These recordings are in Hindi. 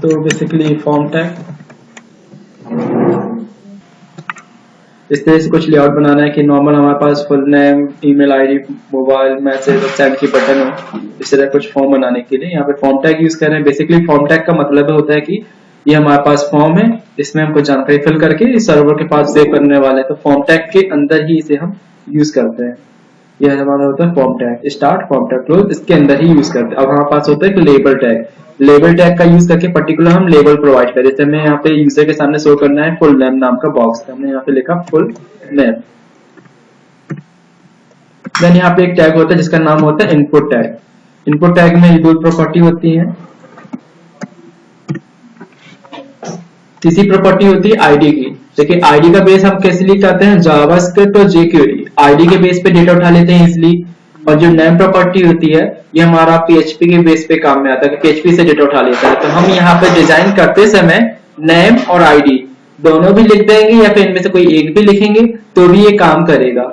तो बेसिकली फॉर्म टैग, इस तरह से कुछ लेआउट बनाना है कि नॉर्मल हमारे पास full name, email ID, mobile message और सेंड की बटन हो, इस तरह कुछ फॉर्म बनाने के लिए यहाँ पे फॉर्म टैग यूज कर रहे हैं। बेसिकली फॉर्म टैग का मतलब होता है कि ये हमारे पास फॉर्म है, इसमें हमको जानकारी फिल करके इस सर्वर के पास सेव करने वाले हैं, तो फॉर्म टैग के अंदर ही इसे हम यूज करते हैं। यह हमारा होता है form tag start, form tag close, इसके अंदर ही यूज करते हैं। अब हमारे पास होता है कि लेबल टैग, लेबल टैग का यूज करके पर्टिकुलर हम लेबल प्रोवाइड करें। जैसे हमें यहाँ पे यूजर के सामने शो करना है फुल नेम नाम का बॉक्स, हमने यहाँ पे लिखा फुल नेम। देन यहाँ पे एक टैग होता है जिसका नाम होता है इनपुट टैग। इनपुट टैग में दो प्रॉपर्टी होती है, तीसरी प्रॉपर्टी होती है आईडी की। देखिए आईडी का बेस हम कैसे लिख करते हैं, जावास्क्रिप्ट और jQuery आईडी के बेस पे डेटा उठा लेते हैं इजिली। और जो नेम प्रॉपर्टी होती है ये हमारा PHP के बेस पे काम में आता है, PHP से डेटा उठा लेता है। तो हम यहाँ पे डिजाइन करते समय नेम और आईडी दोनों भी लिख देंगे या फिर इनमें से कोई एक भी लिखेंगे तो भी ये काम करेगा,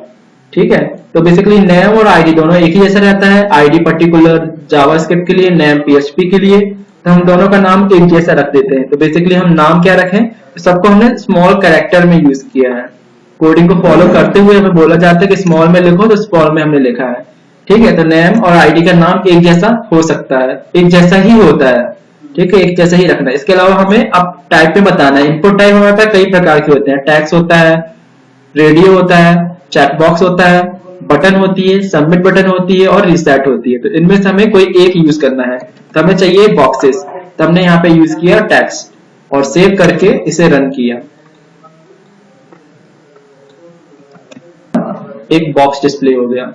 ठीक है। तो बेसिकली नेम और आईडी दोनों एक ही जैसा रहता है, आईडी पर्टिकुलर जावास्क्रिप्ट के लिए, नेम PHP के लिए, तो हम दोनों का नाम एक जैसा रख देते हैं। तो बेसिकली हम नाम क्या रखें, सबको हमने स्मॉल कैरेक्टर में यूज किया है। कोडिंग को फॉलो करते हुए हमें बोला जाता है कि स्मॉल में लिखो, तो स्मॉल में हमने लिखा है, ठीक है। तो नेम और आईडी का नाम एक जैसा हो सकता है, एक जैसा ही होता है, ठीक है, एक जैसा ही रखना है। इसके अलावा हमें अब टाइप पे बताना है। इनपुट टाइप हमारे पास कई प्रकार के होते हैं, टैक्स होता है, रेडियो होता है, चैटबॉक्स होता है, बटन होती है, सबमिट बटन होती है और रिसेट होती है। तो इनमें से हमें कोई एक यूज करना है, तो हमें चाहिए बॉक्सेस, तो हमने यहाँ पे यूज किया टैक्स और सेव करके इसे रन किया। एक बॉक्स डिस्प्ले हो गया,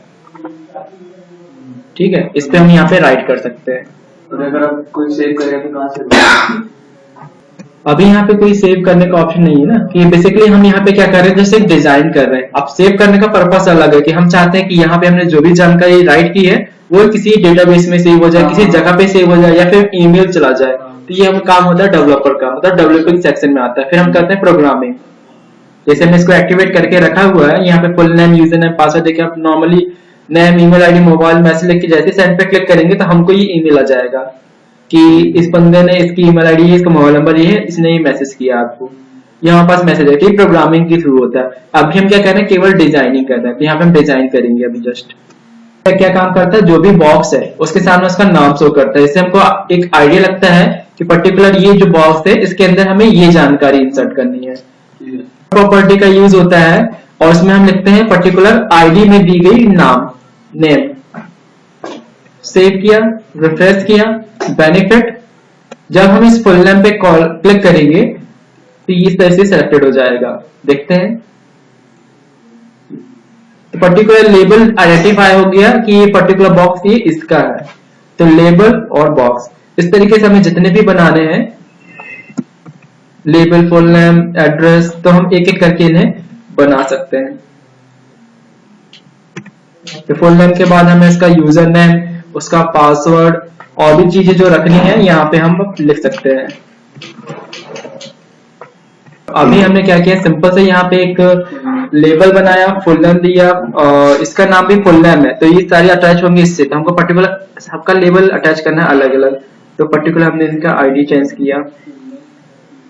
ठीक है। इस पे हम यहाँ पे राइट कर सकते हैं। और अगर आप कोई सेव करें तो कहाँ से? अभी यहाँ पे कोई सेव करने का ऑप्शन नहीं है ना, कि बेसिकली हम यहाँ पे क्या कर रहे हैं, जैसे डिजाइन कर रहे हैं। अब सेव करने का पर्पस अलग है कि हम चाहते हैं कि यहाँ पे हमने जो भी जानकारी राइट की है वो किसी डेटाबेस में सेव हो जाए, किसी जगह पे सेव हो जाए या फिर ईमेल चला जाए। तो ये हम काम होता है डेवलपर का, मतलब डेवलपिंग सेक्शन में आता है। फिर हम करते हैं प्रोग्रामिंग। जैसे हमने इसको एक्टिवेट करके रखा हुआ है, यहाँ पे full name, user name, password देखिए, आप normally name, email ID, mobile message लिख के जैसे सेंड पे क्लिक करेंगे तो हमको ये ईमेल आ जाएगा कि इस बंदे ने, इसकी ईमेल आईडी है, इसका मोबाइल नंबर ये है, इसने ये मैसेज किया आपको, ये हमारे पास मैसेज है। ठीक, प्रोग्रामिंग के थ्रू होता है। अभी हम क्या कर रहे हैं, केवल डिजाइनिंग कर रहे हैं। तो यहाँ पे हम डिजाइन करेंगे अभी जस्ट। क्या काम करता है, जो भी बॉक्स है उसके सामने उसका नाम शो करता है। इससे हमको एक आइडिया लगता है कि पर्टिकुलर ये जो बॉक्स है इसके अंदर हमें ये जानकारी इंसर्ट करनी है। प्रॉपर्टी का यूज होता है और इसमें हम लिखते हैं पर्टिकुलर आईडी में दी गई नाम, नेम। सेव किया, रिफ्रेश किया, बेनिफिट। जब हम इस फुल नेम पे क्लिक करेंगे तो इस तरह से सिलेक्टेड हो जाएगा, देखते हैं। तो पर्टिकुलर लेबल आइडेंटिफाई हो गया कि ये पर्टिकुलर बॉक्स ये इसका है। तो लेबल और बॉक्स, इस तरीके से हमें जितने भी बनाने हैं, लेबल, फुल नेम, एड्रेस, तो हम एक एक करके इन्हें बना सकते हैं। तो फुल नेम के बाद हमें इसका यूजर नेम, उसका पासवर्ड और भी चीजें जो रखनी है यहाँ पे हम लिख सकते हैं। अभी हमने क्या किया, सिंपल से यहाँ पे एक लेबल बनाया, फुल नेम दिया और इसका नाम भी फुल नेम है, तो ये सारी अटैच होंगे इससे। तो हमको पर्टिकुलर सबका लेबल अटैच करना है अलग अलग। तो पर्टिकुलर हमने इनका आईडी चेंज किया।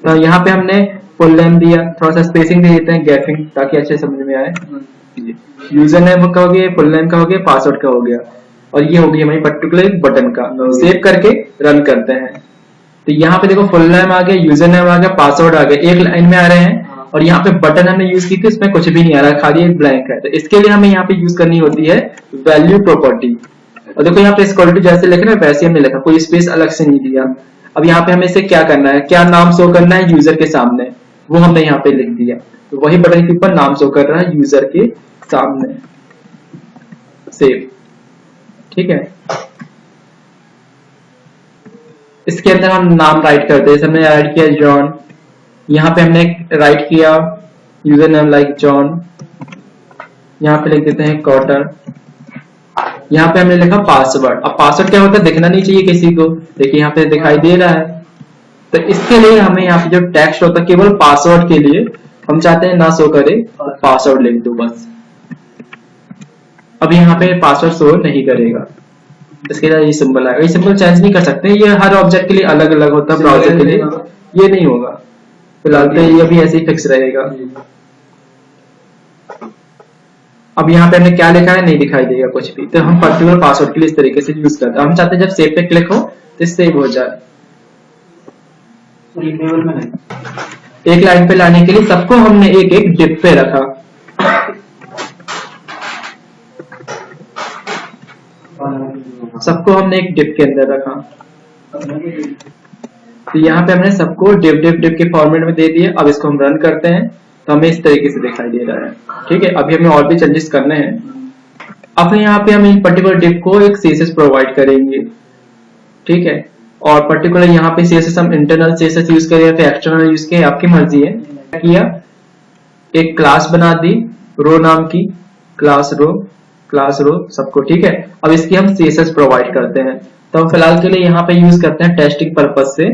तो यहाँ पे हमने फुल नेम दिया, थोड़ा सा स्पेसिंग दे देते हैं, गैपिंग, ताकि अच्छे समझ में आए। यूजर नेम का हो गया, फुल नेम का हो गया, पासवर्ड का हो गया, और ये हो गया हमारी पर्टिकुलर बटन का। सेव करके रन करते हैं। तो यहाँ पे देखो फुल नेम आ गया, यूजर नेम आ गया, पासवर्ड आ गया, एक लाइन में आ रहे हैं। और यहाँ पे बटन हमने यूज की थी, इसमें कुछ भी नहीं आ रहा, खाली एक ब्लैंक है। तो इसके लिए हमें यहाँ पे यूज करनी होती है वैल्यू प्रॉपर्टी। और देखो यहाँ पे इक्वल टू जैसे लिखना है वैसे हमने लिखा, कोई स्पेस अलग से नहीं दिया। अब यहाँ पे हमें इसे क्या करना है, क्या नाम शो करना है यूजर के सामने, वो हमने यहाँ पे लिख दिया। तो वही बटन के ऊपर नाम शो कर रहा है यूजर के सामने। सेव, ठीक है। इसके अंदर हम नाम राइट करते हैं। जैसे हमने ऐड किया जॉन, यहाँ पे हमने राइट किया यूजर नेम लाइक जॉन, यहाँ पे लिख देते हैं क्वार्टर। यहाँ पे हमने लिखा पासवर्ड। अब पासवर्ड क्या होता है, दिखना नहीं चाहिए किसी को, देखिए यहाँ पे दिखाई दे रहा है। तो इसके लिए हमें यहाँ पे जो टेक्स्ट होता है केवल पासवर्ड के लिए हम चाहते हैं ना शो करे, पासवर्ड लिख दो बस। अब यहाँ पे पासवर्ड शो नहीं करेगा। इसके लिए ये सिंबल आएगा। ये सिंबल चेंज नहीं कर सकते, ये हर ऑब्जेक्ट के लिए अलग अलग होता है, ब्राउजर के लिए ये नहीं होगा। फिलहाल तो ये भी ऐसे ही फिक्स रहेगा। अब यहाँ पे हमने क्या लिखा है नहीं दिखाई देगा कुछ भी, तो हम पर्टिकुलर पासवर्ड के लिए इस तरीके से यूज करते हैं। हम चाहते हैं जब सेव पे क्लिक हो तो सेव हो जाए। एक लाइन पे लाने के लिए सबको हमने एक एक डिप पे रखा। सबको हमने एक डिप के अंदर रखा। तो यहाँ पे हमने सबको डिप डिप डिप के फॉर्मेट में दे दिए। अब इसको हम रन करते हैं तो हमें इस तरीके से दिखाई दे रहा है। ठीक है, अभी हमें और भी चेंजेस करने हैं। अब यहाँ पे हम इन पर्टिकुलर डिप को एक सीएसएस प्रोवाइड करेंगे। ठीक है, और पर्टिकुलर यहाँ पे सीएसएस हम इंटरनल सीएसएस यूज करें या फिर एक्सटर्नल यूज करें, आपकी मर्जी है। किया, एक क्लास बना दी रो नाम की, क्लास रो सबको। ठीक है, अब इसकी हम सीएसएस प्रोवाइड करते हैं। तो हम फिलहाल के लिए यहाँ पे यूज करते हैं टेस्टिंग पर्पज से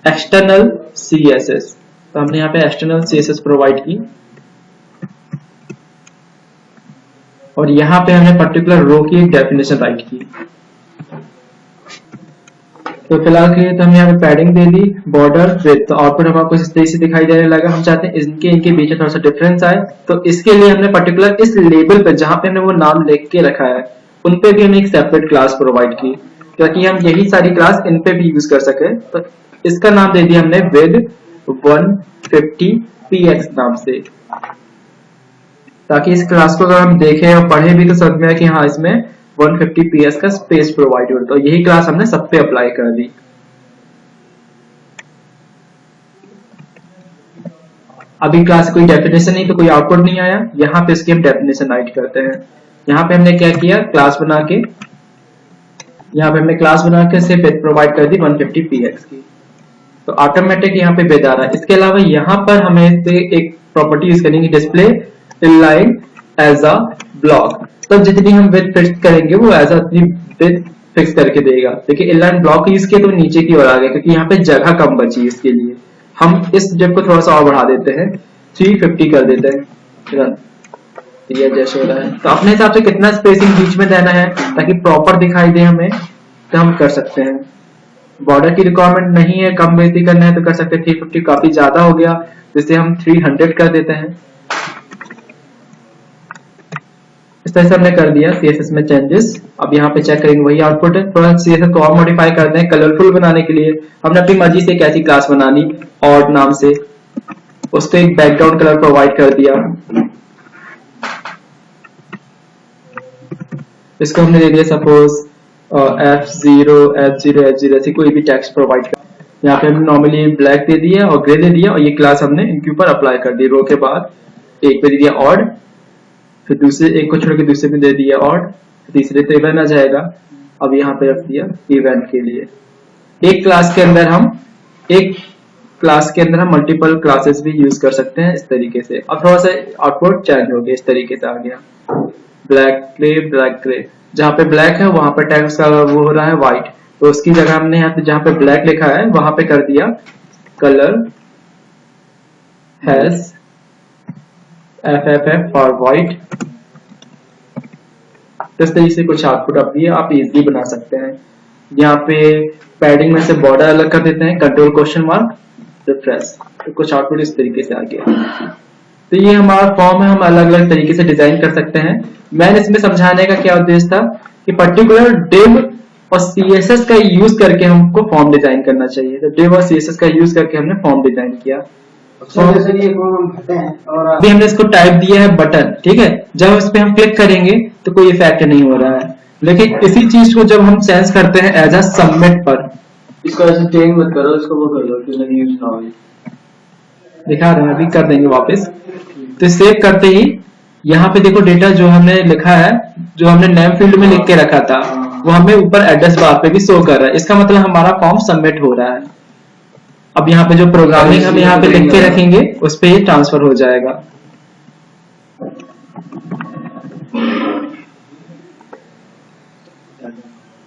एक्सटर्नल सीएसएस। तो हमने यहाँ पे एक्सटर्नल सीएसएस प्रोवाइड की और यहाँ पे हमने पर्टिकुलर रो की एक डेफिनेशन राइट की। तो फिलहाल के लिए तो हमने यहाँ पे पैडिंग दे दी, बॉर्डर विड्थ, तो आउटपुट हमारा कुछ इस तरीके से दिखाई देने लगा। हम चाहते हैं इनके बीच में थोड़ा सा डिफरेंस आए, तो इसके लिए हमने पर्टिकुलर इस लेबल पे जहां पे हमने वो नाम लिख के रखा है उन पे भी हमने एक सेपरेट क्लास प्रोवाइड की, ताकि हम यही सारी क्लास इन पे भी यूज कर सके। तो इसका नाम दे दिया हमने विद 150px नाम से, ताकि इस क्लास को अगर हम देखें और पढ़े भी तो समझ में आए कि हाँ इसमें 150px का स्पेस प्रोवाइडेड। तो यही क्लास हमने सब पे अप्लाई कर दी। अभी क्लास कोई डेफिनेशन नहीं तो कोई आउटपुट नहीं आया। यहाँ पे इसकी हम डेफिनेशन राइट करते हैं। यहाँ पे हमने क्या किया, क्लास बना के यहाँ पे हमने क्लास बना के से विद प्रोवाइड कर दी 150px की, तो ऑटोमेटिक यहाँ पे विद आ रहा है। इसके अलावा यहाँ पर हमें एक प्रॉपर्टी यूज करेंगे, display inline as a block. तो जितनी हम विड्थ फिक्स करेंगे वो एज अ विड्थ फिक्स करके देगा। देखिए इनलाइन ब्लॉक यूज किया तो नीचे की ओर आ गया, क्योंकि यहाँ पे जगह कम बची। इसके लिए हम इस डिप को थोड़ा सा और बढ़ा देते हैं, 350 कर देते हैं। ये जैसे हो रहा है, तो अपने हिसाब से कितना स्पेसिंग बीच में देना है ताकि प्रॉपर दिखाई दे हमें, तो हम कर सकते हैं। बॉर्डर की रिक्वायरमेंट नहीं है, कम बेहती करना है तो कर सकते हैं। 350 काफी ज्यादा हो गया, जिससे हम 300 कर देते हैं। इस तरह से हमने कर दिया सीएसएस में चेंजेस। अब यहाँ पे चेक करेंगे वही आउटपुट है। थोड़ा सीएसएस को और मॉडिफाई करते हैं कलरफुल बनाने के लिए। हमने अपनी मर्जी से एक ऐसी क्लास बनानी ऑड नाम से, उसको एक बैकग्राउंड कलर प्रोवाइड कर दिया। इसको हमने दे दिया सपोज F0 ऐसी कोई भी टेक्स्ट प्रोवाइड कर। यहाँ पे हमने नॉर्मली ब्लैक दे दिया और ग्रे दे दिया, और ये क्लास हमने इनके ऊपर अप्लाई कर दी। रो के बाद एक पे दे दिया ऑड, फिर दूसरे एक को छोड़ के दूसरे पे दे दिया ऑड, तीसरे पे इवन आ जाएगा। अब यहाँ पे रख दिया इवेंट के लिए। एक क्लास के अंदर हम मल्टीपल क्लासेस भी यूज कर सकते हैं इस तरीके से। अब थोड़ा सा आउटपुट चेंज हो गया, इस तरीके से आ गया ब्लैक ग्रे। जहाँ पे ब्लैक है वहां पे टेक्स्ट का वो हो रहा है व्हाइट, तो उसकी जगह हमने यहाँ पे जहाँ पे ब्लैक लिखा है वहां पे कर दिया colour has FFF for white. इस तरीके से कुछ आउटपुट अब भी आप इजीली बना सकते हैं। यहाँ पे पैडिंग में से बॉर्डर अलग कर देते हैं, कंट्रोल क्वेश्चन मार्क रिफ्रेश, तो कुछ आउटपुट इस तरीके से आ गया। तो ये हमारा फॉर्म है, हम अलग अलग तरीके से डिजाइन कर सकते हैं। मैंने इसमें समझाने का क्या उद्देश्य था कि पर्टिकुलर डिव और सीएसएस का यूज करके हमको फॉर्म डिजाइन करना चाहिए। तो डिव और सीएसएस का यूज करके हमने फॉर्म डिजाइन किया। अभी हमने इसको टाइप दिया है बटन, ठीक है। जब इस पे हम क्लिक करेंगे तो कोई इफेक्ट नहीं हो रहा है, लेकिन इसी चीज को जब हम सेंस करते हैं एज अ सबमिट पर, इसको ऐसे चेंज मत करो, इसको वो कर लो कि नहीं यूज ना हो। दिखा रहे हैं, अभी कर देंगे वापस। तो सेव करते ही यहाँ पे देखो डेटा जो हमने लिखा है, जो हमने नेम फील्ड में लिख के रखा था, वो हमें ऊपर एड्रेस बार पे भी शो कर रहा है। इसका मतलब हमारा फॉर्म सबमिट हो रहा है। अब यहाँ पे जो प्रोग्रामिंग हम यहाँ पे लिख के रखेंगे उस पे ये ट्रांसफर हो जाएगा।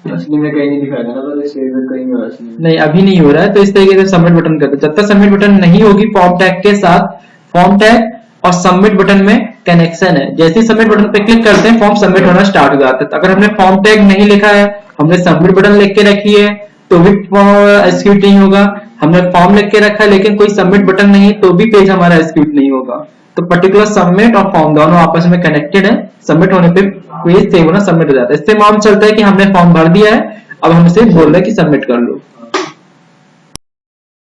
असली में कहीं नहीं दिखा रहा ना, तो सेव कहीं में असली नहीं अभी नहीं हो रहा है। तो इस तरीके से सबमिट बटन करते, जब तक सबमिट बटन नहीं होगी फॉर्म टैग के साथ, फॉर्म टैग और सबमिट बटन में कनेक्शन है। जैसे ही सबमिट बटन पे क्लिक करते हैं फॉर्म सबमिट होना स्टार्ट हो जाता है। तो अगर हमने फॉर्म टैग नहीं लिखा है, हमने सबमिट बटन लिख के रखी है तो भी एग्जीक्यूट नहीं होगा। हमने फॉर्म लिख के रखा है लेकिन कोई सबमिट बटन नहीं तो भी पेज हमारा एग्जीक्यूट नहीं होगा। तो पर्टिकुलर सबमिट और फॉर्म दोनों आपस में कनेक्टेड है। सबमिट होने पे पेज सेव होना सबमिट हो जाता है। इससे मालूम चलता है कि हमने फॉर्म भर दिया है, अब हम इसे बोल रहे हैं कि सबमिट कर लो।